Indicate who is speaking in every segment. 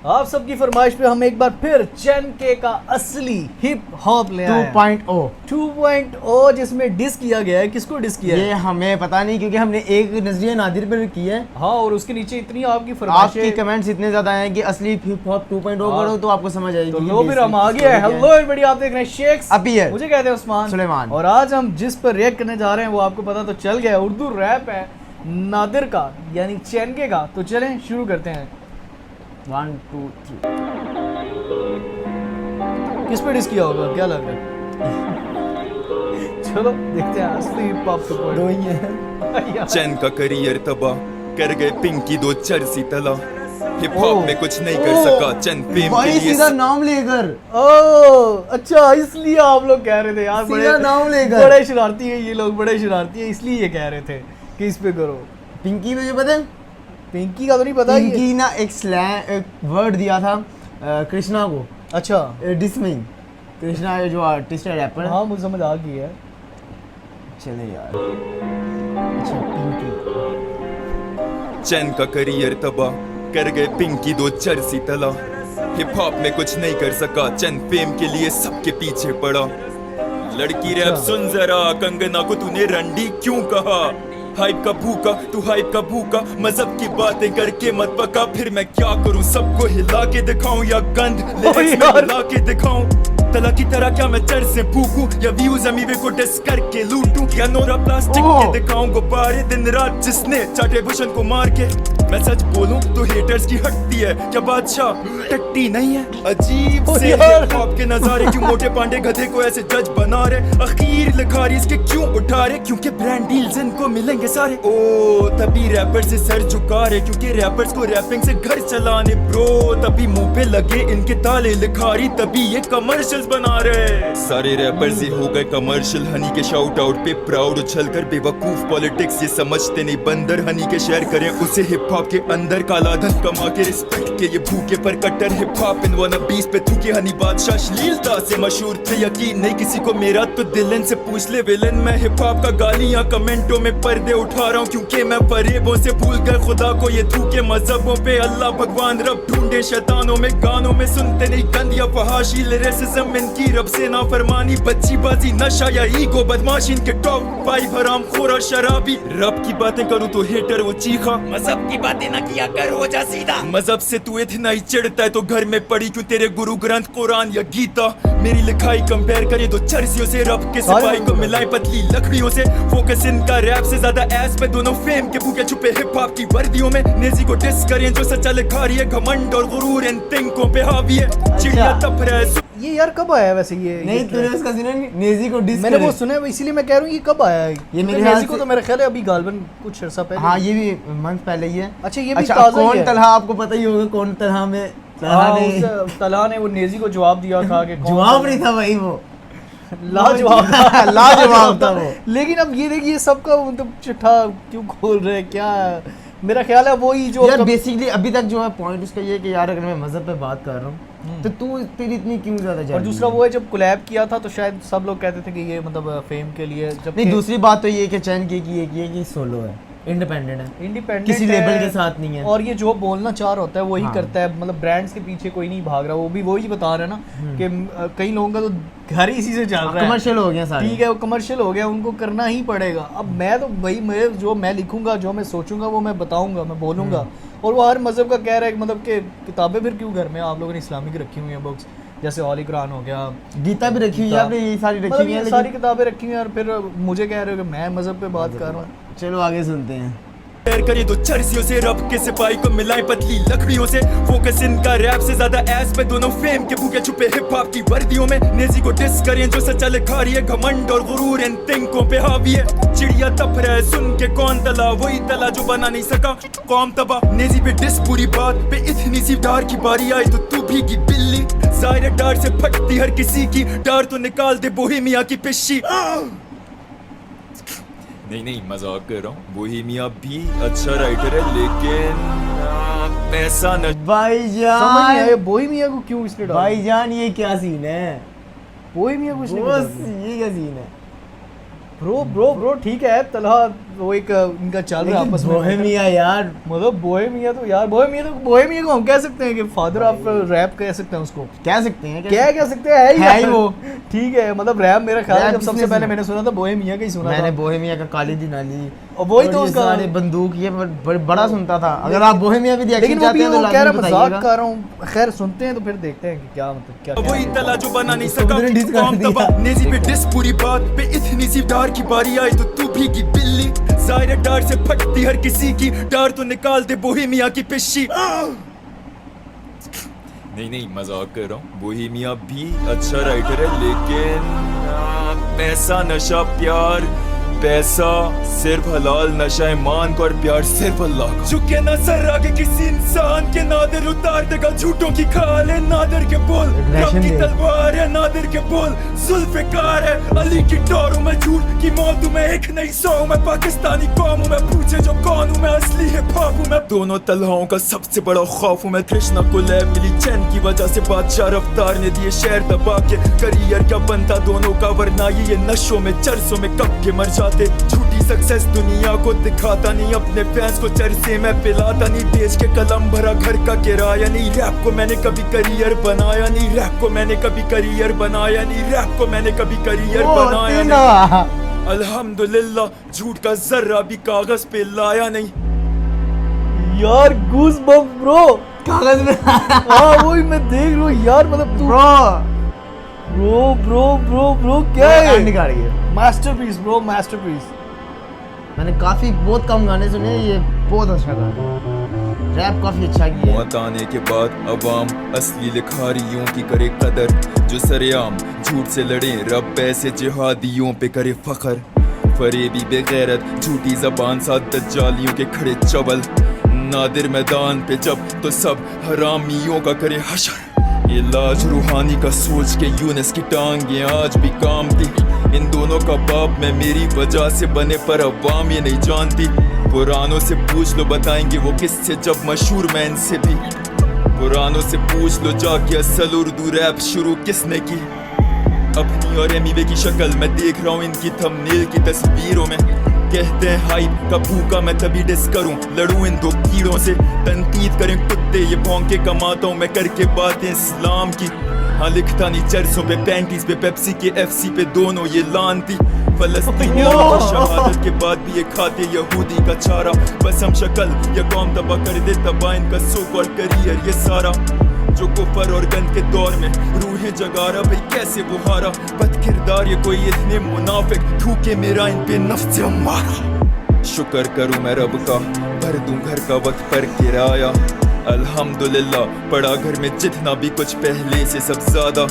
Speaker 1: आप सबकी फरमाइश पे हम एक बार फिर चेनके का असली हिप हॉप ले आए 2.0 जिसमें डिस किया गया है। किसको डिस किया है
Speaker 2: ये हमें पता नहीं, क्योंकि हमने एक नजरिया नादिर पर की है।
Speaker 1: हाँ, और उसके नीचे इतनी आपकी फरमाइशें,
Speaker 2: आपकी कमेंट्स इतने ज्यादा आए हैं कि असली हिप हॉप 2.0 करो तो आपको समझ आएगी।
Speaker 1: तो लो फिर हम आ गए। हेलो एवरीबॉडी, आप देख रहे हैं शेख्स
Speaker 2: अभी है,
Speaker 1: मुझे कहते हैं उस्मान
Speaker 2: सुलेमान,
Speaker 1: और आज हम जिस पर रिएक्ट करने जा रहे हैं वो आपको पता तो चल गया, उर्दू रैप है नादिर का यानी चेनके का। तो चलें शुरू करते हैं।
Speaker 2: 1 2 3
Speaker 1: किस पे डिस किया होगा, क्या लग रहा है? चलो देखते हैं असली हिप हॉप तो
Speaker 2: दो ही है।
Speaker 3: चैन का करियर तबाह कर गए पिंकी दो चरसी तला, हिप हॉप में कुछ नहीं कर सका चंद फेम के लिए
Speaker 2: सीधा नाम लेकर।
Speaker 1: ओह अच्छा, इसलिए आप लोग कह रहे थे यार,
Speaker 2: बड़े नाम लेकर
Speaker 1: बड़े शरारती है ये लोग, बड़े शरारती है, इसलिए ये कह रहे थे कि इस पे करो।
Speaker 2: पिंकी में पता है,
Speaker 1: पिंकी का तो नहीं पता।
Speaker 2: पिंकी ना एक स्लैंग एक वर्ड दिया था कृष्णा को।
Speaker 1: अच्छा,
Speaker 2: डिसमिंग कृष्णा जो आर्टिस्ट है, रैपर।
Speaker 1: हाँ मुझे समझ आ गई है।
Speaker 2: चले यार। अच्छा पिंकी।
Speaker 3: चैन का करियर तबाह कर गए पिंकी दो चरसी तला, हिप हॉप में कुछ नहीं कर सका चंद फेम के लिए सबके पीछे पड़ा। लड़की रैप सुन जरा, कंगना को तूने रंडी क्यों कहा? हाइप का भूखा तू, हाइप का भूखा, मजहब की बातें करके मत पका। फिर मैं क्या करूं, सबको हिला के दिखाऊं या गंद लिरिक्स में हिला के दिखाऊं? तला की तरह क्या मैं चर से फूकूं या व्यूज अमीवे को डिस करके लूटूं? या नोरा प्लास्टिक के दिखाऊं गुब्बारे दिन रात जिसने चाटे भूषण को मार के? मैं सच बोलूं तो हेटर्स की हटती है, क्या बादशाह टट्टी नहीं है? अजीब से हिप हॉप के नजारे, क्यों मोटे पांडे गधे को ऐसे जज बना रहे? अखीर लिखारी इसके क्यों उठा रहे? क्योंकि ब्रांड डील्स इनको मिलेंगे सारे। ओ तभी रैपर से सर झुका रहे, क्योंकि रैपर्स को रैपिंग से घर चलाने ब्रो। तभी मुंह पे लगे इनके ताले लिखारी, तभी ये कमर्शियल्स बना रहे। सारे रैपर्स ही हो गए कमर्शियल, हनी के शाउट आउट पे प्राउड उछल कर। बेवकूफ पॉलिटिक्स ये समझते नहीं, बंदर हनी के शेयर करें उसे हिप हॉप के अंदर। काला धन कमा के रिस्पेक्ट के ये भूखे पर कट्टर हिप हॉप इन वनबीज पे थूके। हनी बादशाह श्लीलता से मशहूर थे, यकीन नहीं किसी को मेरा तो दिलन से पूछ ले विलन। मैं हिप हॉप का गालियां कमेंटों में पर्दे उठा रहा हूँ, क्योंकि मैं फरेबों से भूल गए खुदा को ये थूके। मजहबों पे अल्लाह भगवान रब ढूंढे, शैतानों में गानों में सुनते नहीं गंद या फहाशी। लिरिसिज्म इनकी रब से नाफरमानी, बच्ची बाजी नशा या ईगो बदमाशी। इनके टॉप 5 हराम खोरा शराबी। रब की बातें करूँ तो हेटर वो चीखा, मजहब की बातें ना किया कर हो जा सीधा। मजहब से तू इतना ही चिढ़ता है तो घर में पड़ी क्यों तेरे गुरु ग्रंथ कुरान या गीता? मेरी लिखाई कंपेयर करे तो चर्सियों से, रब के सिपाही को मिलाए पतली लकड़ियों से। फोकस इनका रैप से ज्यादा एस पे, दोनों फेम के भूखे छुपे हिप हॉप की वर्दियों में। नेजी को डिस करें जो सच्चा लिखा रही है, घमंड और गुरूर इन तिंकों पे हावी है। चिड़िया तप रहा है।
Speaker 1: ये यार कब आया वैसे ये?
Speaker 2: नहीं तूने उसका सुना नहीं, नेजी को डिस
Speaker 1: मैंने वो सुना है, इसीलिए मैं कह रहा हूँ ये कब आया है?
Speaker 2: ये मेरे
Speaker 1: नेजी को तो मेरा ख्याल है अभी गालबन कुछ अर्सा पहले।
Speaker 2: हाँ ये भी मंथ पहले ही है।
Speaker 1: अच्छा ये भी ताज़ा ही है।
Speaker 2: कौन तलहा आपको पता ही होगा, कौन तलहा में
Speaker 1: तलहा ने वो नेजी को जवाब दिया था कि
Speaker 2: जवाब नहीं था भाई, वो
Speaker 1: लाजवाब था।
Speaker 2: लाजवाब था वो।
Speaker 1: लेकिन अब ये देखिए सबका मतलब चिट्ठा क्यों खोल रहे हैं, क्या मेरा ख्याल है वही जो
Speaker 2: यार बेसिकली अभी तक जो है पॉइंट उसका ये है कि यार अगर मैं मजहब पे बात कर रहा हूँ तो तू तेरी इतनी क्यों ज्यादा।
Speaker 1: और दूसरा वो है जब कोलैब किया था तो शायद सब लोग कहते थे कि ये मतलब फेम के लिए, जब
Speaker 2: नहीं दूसरी बात तो ये है कि चैन की कि सोलो है, इंडिपेंडेंट है,
Speaker 1: इंडिपेंडेंट
Speaker 2: किसी लेबल के साथ नहीं है।
Speaker 1: और ये जो बोलना चाह रहा होता है वही करता है, मतलब ब्रांड्स के पीछे कोई नहीं भाग रहा। वो भी वही बता रहा है ना कि कई लोगों का तो घर इसी से चल रहा है,
Speaker 2: कमर्शियल हो गया सारे।
Speaker 1: ठीक है वो कमर्शियल हो गया, उनको करना ही पड़ेगा। अब मैं तो भाई मैं लिखूंगा, जो मैं सोचूंगा वो मैं बताऊंगा, मैं बोलूंगा। और वो हर मजहब का कह रहा है मतलब कि किताबें फिर क्यों घर में आप लोगों ने इस्लामिक रखी हुई हैं बुक्स, जैसे ऑली कुरान हो गया,
Speaker 2: गीता भी रखी हुई है आपने, ये सारी रखी हुई है,
Speaker 1: सारी किताबें रखी हुई हैं। और फिर मुझे कह रहे हो कि मैं मजहब पे बात कर रहा हूँ।
Speaker 2: चलो आगे सुनते हैं।
Speaker 3: करे तो चर्सियों से, रब के सिपाही को मिलाए पतली लकड़ियों से। फोकस इनका रैप से ज्यादा एस पे, दोनों फेम के भूखे छुपे हिप हॉप की वर्दियों में। नेजी को डिस करें जो सच्चा लिखा रही है, घमंड और गुरूर इन तिंकों पे हावी है। चिड़िया तप रहा है सुन के कौन तला, वही तला जो बना नहीं सका कौम तबाह। नेजी पे डिस पूरी बात पे, इतनी सी डार की बारी आई तो तू भीगी बिल्ली। जाहिर डार से फटती हर किसी की डार, तो निकाल दे बोहेमिया की पिस्सी। नहीं मजाक कर रहा हूँ, बोहेमिया भी अच्छा राइटर है लेकिन पैसा न।
Speaker 2: भाईजान
Speaker 1: समझ नहीं आया बोहेमिया को क्यों इसने डाला?
Speaker 2: भाईजान ये क्या सीन है?
Speaker 1: बोहेमिया को इसने
Speaker 2: ये क्या सीन है?
Speaker 1: ब्रो ठीक है, तलहा वो एक इनका चल रहा है आपस में
Speaker 2: बोहेमिया यार,
Speaker 1: मतलब बोहेमिया तो यार बोहेमिया को हम कह सकते हैं कि फादर ऑफ रैप कह सकते हैं उसको,
Speaker 2: कह सकते हैं
Speaker 1: कह सकते हैं, है
Speaker 2: ही
Speaker 1: ही
Speaker 2: वो।
Speaker 1: ठीक है, मतलब रैप मेरा ख्याल है
Speaker 2: रैप
Speaker 1: जब सबसे
Speaker 2: किसने
Speaker 1: पहले
Speaker 2: सुना?
Speaker 1: मैंने सुना था बोहेमिया का ही सुना
Speaker 2: मैंने
Speaker 1: था।
Speaker 2: बोहेमिया का काली दी नाली
Speaker 1: और वही तो
Speaker 2: ये
Speaker 1: उसका
Speaker 2: सारे बंदूक ये बड़ा सुनता था। अगर आप बोहेमिया भी रिएक्शन
Speaker 1: लेकिन वो
Speaker 2: चाहते
Speaker 1: भी
Speaker 2: हैं तो
Speaker 1: वो कह रहा
Speaker 2: लाजमी
Speaker 1: मजाक
Speaker 2: बताइएगा।
Speaker 1: कर रहा हूँ, खैर सुनते हैं तो फिर देखते हैं कि क्या मतलब क्या
Speaker 3: वही तला जो बना नहीं
Speaker 2: उसको
Speaker 3: सका
Speaker 2: भी डिस कर
Speaker 3: काम
Speaker 2: दिया।
Speaker 3: तबाह नेजी पे डिस पूरी बात पे इतनी सी डार की बारी आई तो तू भी की बिल्ली जाहिर है डार से फटती हर किसी की डार तो निकाल दे बोहेमिया की पिशी नहीं मजाक कर रहा हूँ बोहेमिया भी अच्छा राइटर है लेकिन पैसा नशा प्यार पैसा सिर्फ हलाल नशा ईमान को और प्यार सिर्फ अल्लाह का झुके ना सर आगे किसी इंसान के नादिर उतार देगा झूठों की खाल है नादिर के बोल रब की तलवार है नादिर के बोल जुल्फिकार है अली की टोर हूँ मैं झूठ की मौत हूँ मैं एक नहीं सौ मैं पाकिस्तानी कौम हूँ मैं पूछे जो कौन हूँ मैं असली हिप हॉप हूँ मैं दोनों तलहाओं का सबसे बड़ा खौफ हूँ मैं कृष्णा को लैब मिली चैन की वजह से बादशाह रफ्तार ने दिए शहर दबा के करियर क्या बनता दोनों का वरना ये नशों में चरसों में कब के मर झूठी सक्सेस दुनिया को दिखाता नहीं अपने फैंस को चरसे में पिलाता नहीं बेच के कलम भरा घर का किराया नहीं रैप को मैंने कभी करियर बनाया नहीं रैप को मैंने कभी करियर बनाया नहीं रैप को मैंने कभी करियर बनाया नहीं अल्हम्दुलिल्लाह झूठ का जर्रा भी कागज पे लाया नहीं
Speaker 1: यार गूज बम ब्रो
Speaker 2: कागज में
Speaker 1: हाँ वही मैं देख रहा हूँ यार, मतलब तू ब्रो क्या है
Speaker 2: निकाल गया
Speaker 1: मास्टरपीस ब्रो मास्टरपीस।
Speaker 2: मैंने बहुत कम गाने सुने, ये बहुत अच्छा गाना है, रैप काफी अच्छा किया है।
Speaker 3: मौत आने के बाद अवाम असली लिखारियों की करे कदर जो सरेआम झूठ से लड़े रब ऐसे जिहादियों पे करे फखर फरेबी बेगैरत झूठी जबान साथ दज्जालियों के खड़े चबल नादिर मैदान पे जब तो सब हरामियों का करे हशर ये लाज रूहानी का सोच के यूनस की टांगे आज भी काम थी इन दोनों का बाप मैं मेरी वजह से बने पर अवाम ये नहीं जानती पुरानों से पूछ लो बताएंगे वो किससे जब मशहूर मैं इनसे भी पुरानों से पूछ लो जाके असल उर्दू रैप शुरू किसने की अपनी और एमीवे की शक्ल मैं देख रहा हूँ इनकी थंबनेल की तस्वीरों में कहते हैं हाइप का भूखा मैं तभी डिस करूं लड़ूं इन दो कीड़ों से तनकीद करें कुत्ते ये भौंके कमाता हूं मैं करके बातें इस्लाम की हाँ लिखता नहीं चर्चों पे पैंटीज पे पेप्सी के एफसी पे दोनों ये लान थी फलस्तीनियों की शहादत के बाद भी ये खाते यहूदी का चारा बस हम शक्ल या कौम तबाह कर दे तबाह इनका सो कॉल्ड करियर ये सारा जो कुफर और गंद के दौर में रूहें जगा रहा भाई कैसे वो हारा बद किरदार ये कोई इतने मुनाफिक थूके मेरा इन पे नफ्स से मारा शुक्र करूं मैं रब का भर दूं घर का वक्त पर किराया अल्हम्दुलिल्लाह पड़ा घर में जितना भी कुछ पहले से सब ज्यादा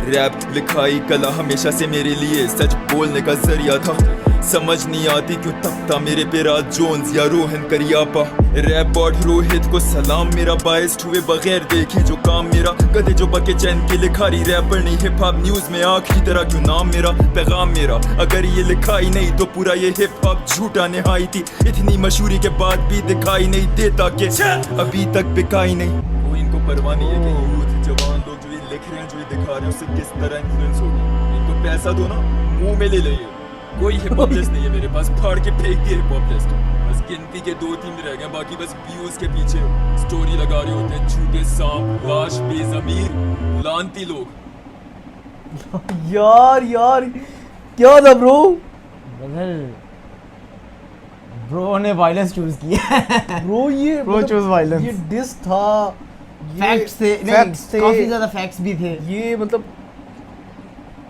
Speaker 3: रैप लिखाई कला हमेशा से मेरे लिए सच बोलने का जरिया था समझ नहीं आती क्यों तपता मेरे पे राज जोन्स या रोहन करियापा रैप बॉट रोहित को सलाम मेरा बाइस्ड हुए बगैर देखे जो काम मेरा गधे जो बके चैन के लिखारी रैपर नहीं हिप हॉप न्यूज में आखिरी तरह क्यों नाम मेरा पैगाम मेरा अगर ये लिखाई नहीं तो पूरा ये हिप हॉप झूठा निहाई थी इतनी मशहूरी के बाद भी दिखाई नहीं देता कि अभी तक बिकाई नहीं कोई इनको परवाह नहीं है कि यूथ जवान लोग जो ये लिख रहे हैं जो ये दिखा रहे हैं उससे किस तरह इन्फ्लुएंस होगी इनको पैसा दो ना मुंह में ले लेंगे कोई हिप हॉप लिस्ट नहीं है मेरे पास फाड़ के फेंक दिए हिप हॉप लिस्ट बस गिनती के 2-3 रह गए बाकी बस व्यूज के पीछे स्टोरी लगा रहे होते हैं झूठे सांप लाश बेज़मीर लानती लोग
Speaker 1: यार क्या था ब्रो
Speaker 2: ब्रो ने वायलेंस चूज किया
Speaker 1: ब्रो ये
Speaker 2: Bro chose violence.
Speaker 1: ये डिस था
Speaker 2: फैक्ट्स थे
Speaker 1: फैक्ट्स थे
Speaker 2: काफी ज्यादा फैक्ट्स भी थे
Speaker 1: ये मतलब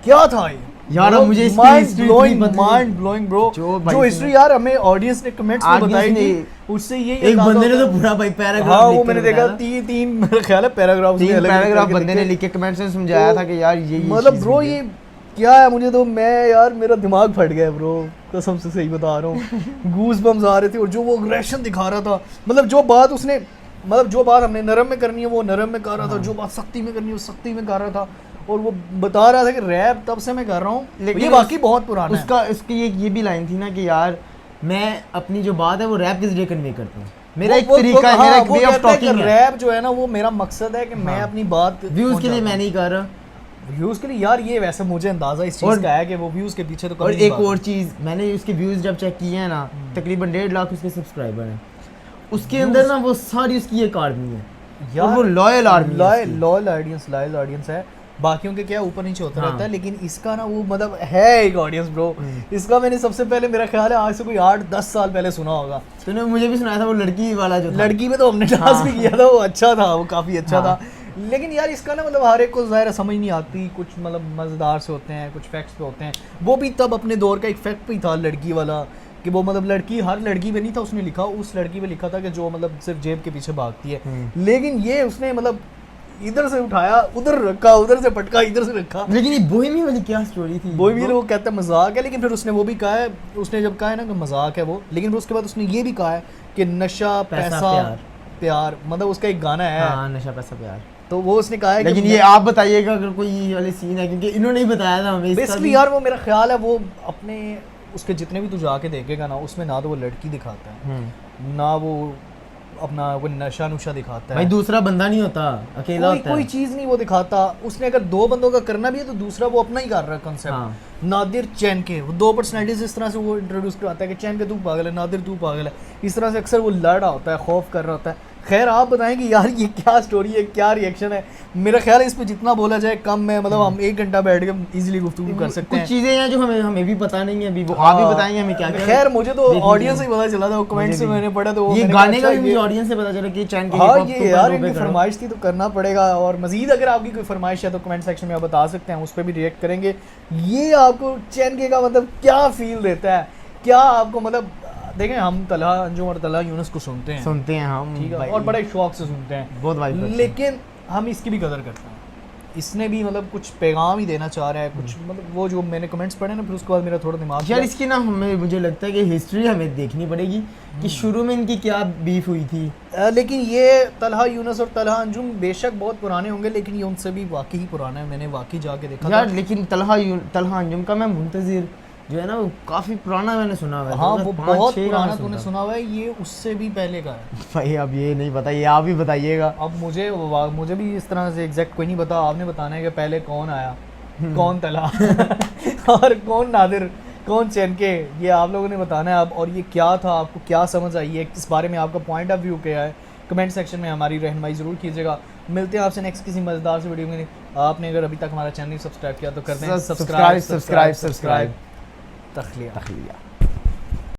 Speaker 1: क्या था ये
Speaker 2: यार अब मुझे इसकी
Speaker 1: माइंड
Speaker 2: history
Speaker 1: ब्लोइंग
Speaker 2: इतनी पता
Speaker 1: माइंड ब्लोइंग ब्रो
Speaker 2: जो भाई
Speaker 1: जो हिस्ट्री यार हमें ऑडियंस ने कमेंट्स में
Speaker 2: Audience
Speaker 1: बताई थी
Speaker 2: ने-
Speaker 1: उससे ये
Speaker 2: एक बंदे ने तो पूरा भाई पैराग्राफ
Speaker 1: हाँ वो मैंने देखा तीन मेरा ख्याल है पैराग्राफ
Speaker 2: तीन पैराग्राफ बंदे ने लिख के कमेंट्स में समझाया था कि यार ये
Speaker 1: मतलब ब्रो ये क्या है मुझे तो मैं यार मेरा दिमाग फट गया ब्रो कसम से सही बता रहा हूँ गूज बम्स आ रहे थे और जो वो अग्रेशन दिखा रहा था मतलब जो बात उसने मतलब जो बात हमने नरम में करनी है वो नरम में कर रहा था जो बात सख्ती में करनी है वो सख्ती में कर रहा था और वो बता रहा था कि रैप तब से मैं कर रहा हूँ
Speaker 2: लेकिन
Speaker 1: ये वाकई बहुत पुराना है
Speaker 2: उसका इसकी ये भी लाइन थी ना कि यार मैं अपनी जो बात है वो रैप के जरिए कन्वे करता हूँ मेरा एक तरीका है मेरा एक वे ऑफ टॉकिंग है
Speaker 1: रैप जो है ना वो मेरा मकसद है कि मैं अपनी बात
Speaker 2: व्यूज के लिए मैं नहीं कर रहा
Speaker 1: व्यूज के लिए यार ये वैसे मुझे अंदाजा इस चीज
Speaker 2: और-
Speaker 1: का है कि वो व्यूज के पीछे तो
Speaker 2: और
Speaker 1: कभी नहीं
Speaker 2: एक और
Speaker 1: भागते।
Speaker 2: चीज़, मैंने उसके व्यूज़ जब चेक किए हैं ना, तकरीबन 1.5 लाख उसके सब्सक्राइबर हैं। उसके
Speaker 1: Views-
Speaker 2: अंदर ना वो सारी उसकी एक आर्मी है,
Speaker 1: यार
Speaker 2: और वो लॉयल आर्मी है उसकी।
Speaker 1: लॉयल ऑडियंस है। बाकियों के क्या ऊपर नीचे होता
Speaker 2: हाँ।
Speaker 1: रहता है, लेकिन इसका ना वो मतलब है एक ऑडियंस ब्रो। इसका मैंने सबसे पहले मेरा ख्याल है आज से कोई 8-10 साल पहले सुना होगा।
Speaker 2: तूने मुझे भी सुनाया था वो लड़की वाला जो था।
Speaker 1: लड़की में तो हमने डांस
Speaker 2: हाँ।
Speaker 1: भी किया था, वो अच्छा था, वो काफ़ी अच्छा
Speaker 2: हाँ।
Speaker 1: था। लेकिन यार इसका ना मतलब हर एक को ज़ाहिर है समझ नहीं आती, कुछ मतलब मज़ेदार से होते हैं, कुछ फैक्ट्स पे होते हैं। वो भी तब अपने दौर का एक फैक्ट भी था लड़की वाला, कि वो मतलब लड़की हर लड़की पे नहीं था उसने लिखा, उस लड़की पे लिखा था कि जो मतलब सिर्फ जेब के पीछे भागती है। लेकिन ये उसने मतलब इधर से उठाया उधर रखा, उधर से पटका इधर से रखा।
Speaker 2: लेकिन ये बोहेमियन वाली क्या स्टोरी थी?
Speaker 1: वो भी लोग कहते हैं मजाक है, लेकिन फिर उसने वो भी कहा है, उसने जब कहा है ना कि मजाक है वो, लेकिन फिर उसके बाद उसने ये भी कहा है कि नशा
Speaker 2: पैसा,
Speaker 1: पैसा प्यार, मतलब उसका एक गाना है।
Speaker 2: हाँ, नशा पैसा प्यार।
Speaker 1: तो वो उसने कहा है
Speaker 2: लेकिन
Speaker 1: कि
Speaker 2: ये आप बताइएगा अगर कोई ये वाले सीन है, क्योंकि इन्होंने ही बताया था हमें इसका
Speaker 1: बेसिकली
Speaker 2: भी।
Speaker 1: यार वो मेरा ख्याल है वो अपने उसके जितने भी तू जाके देखेगा ना, उसमें ना तो वो लड़की दिखाता है, ना वो अपना वो नशा नुशा दिखाता
Speaker 2: भाई
Speaker 1: है,
Speaker 2: दूसरा बंदा नहीं होता, अकेला
Speaker 1: कोई
Speaker 2: होता है।
Speaker 1: कोई चीज़ नहीं वो दिखाता। उसने अगर 2 बंदों का करना भी है तो दूसरा वो अपना ही कर रहा है कंसेप्ट।
Speaker 2: हाँ।
Speaker 1: नादिर चैन के वो 2 पर्सनैलिटीज इस तरह से वो इंट्रोड्यूस करवाता है कि चैन के तू पागल है, नादिर तू पागल है। इस तरह से अक्सर वो लड़ रहा होता है, खौफ कर रहा होता है। खैर आप बताएं कि यार ये क्या स्टोरी है, क्या रिएक्शन है। मेरा ख्याल है इस पे जितना बोला जाए कम है, मतलब हम 1 घंटा बैठ के इजीली गुफ्तगू कर सकते
Speaker 2: कुछ
Speaker 1: हैं।
Speaker 2: चीजें हैं जो हमें भी पता नहीं है अभी, वो आप भी बताएंगे हमें क्या क्या।
Speaker 1: खैर मुझे तो
Speaker 2: देखने
Speaker 1: ऑडियंस
Speaker 2: के
Speaker 1: से ही पता चला था, वो कमेंट से
Speaker 2: भी।
Speaker 1: मैंने पढ़ा तो वो
Speaker 2: ये
Speaker 1: मैंने
Speaker 2: गाने
Speaker 1: कहा,
Speaker 2: का भी
Speaker 1: अच्छा,
Speaker 2: मुझे
Speaker 1: ये-
Speaker 2: ऑडियंस से पता चला कि चैन के
Speaker 1: हाँ
Speaker 2: hip hop
Speaker 1: ये
Speaker 2: के ऊपर
Speaker 1: यार
Speaker 2: रोपे
Speaker 1: इनकी
Speaker 2: करो।
Speaker 1: फरमाइश थी तो करना पड़ेगा। और मजीद अगर आपकी कोई फरमाइश है तो कमेंट सेक्शन में आप बता सकते हैं, उस पर भी रिएक्ट करेंगे। ये आपको चैन के का मतलब क्या फील देता है, क्या आपको मतलब देखें हम तलहा अंजुम और तलहा यूनुस को सुनते हैं,
Speaker 2: सुनते हैं हम
Speaker 1: ठीक है,
Speaker 2: भाई,
Speaker 1: और बड़े शौक से सुनते हैं,
Speaker 2: बहुत वाइब करते हैं।
Speaker 1: लेकिन हम इसकी भी कदर करते हैं। इसने भी मतलब कुछ पैगाम ही देना चाह रहा है, कुछ मतलब वो जो मैंने कमेंट्स पढ़े ना, फिर उसके बाद मेरा थोड़ा दिमाग
Speaker 2: यार इसकी ना मुझे लगता है कि हिस्ट्री हमें देखनी पड़ेगी कि शुरू में इनकी क्या बीफ हुई थी।
Speaker 1: लेकिन ये तलहा यूनुस और तलहा अंजुम बेशक बहुत पुराने होंगे, लेकिन ये उनसे भी वाकई ही पुराना है। मैंने वाकई जाके देखा
Speaker 2: यार
Speaker 1: था।
Speaker 2: लेकिन तलहा अंजुम का मैं मुंतजिर जो है ना वो काफी पुराना मैंने सुना हुआ है।
Speaker 1: हाँ वो
Speaker 2: 2005-6
Speaker 1: बहुत
Speaker 2: का
Speaker 1: पुराना
Speaker 2: मैं
Speaker 1: तूने
Speaker 2: सुनता
Speaker 1: सुना हुआ है, ये उससे भी पहले का है।
Speaker 2: भाई अब ये नहीं पता, ये आप ही बताइएगा।
Speaker 1: अब मुझे भी इस तरह से एग्जैक्ट कोई नहीं पता। आपने बताना है कि पहले कौन आया, कौन तला और कौन नादिर, कौन चैन के, ये आप लोगों ने बताना है। अब और ये क्या था, आपको क्या समझ आई है, इस बारे में आपका पॉइंट ऑफ व्यू क्या है, कमेंट सेक्शन में हमारी रहनुमाई ज़रूर कीजिएगा। मिलते हैं आपसे नेक्स्ट किसी मज़ेदार से वीडियो में। आपने अगर अभी तक हमारा चैनल सब्सक्राइब किया तो कर दें
Speaker 2: सब्सक्राइब
Speaker 1: तखलिया।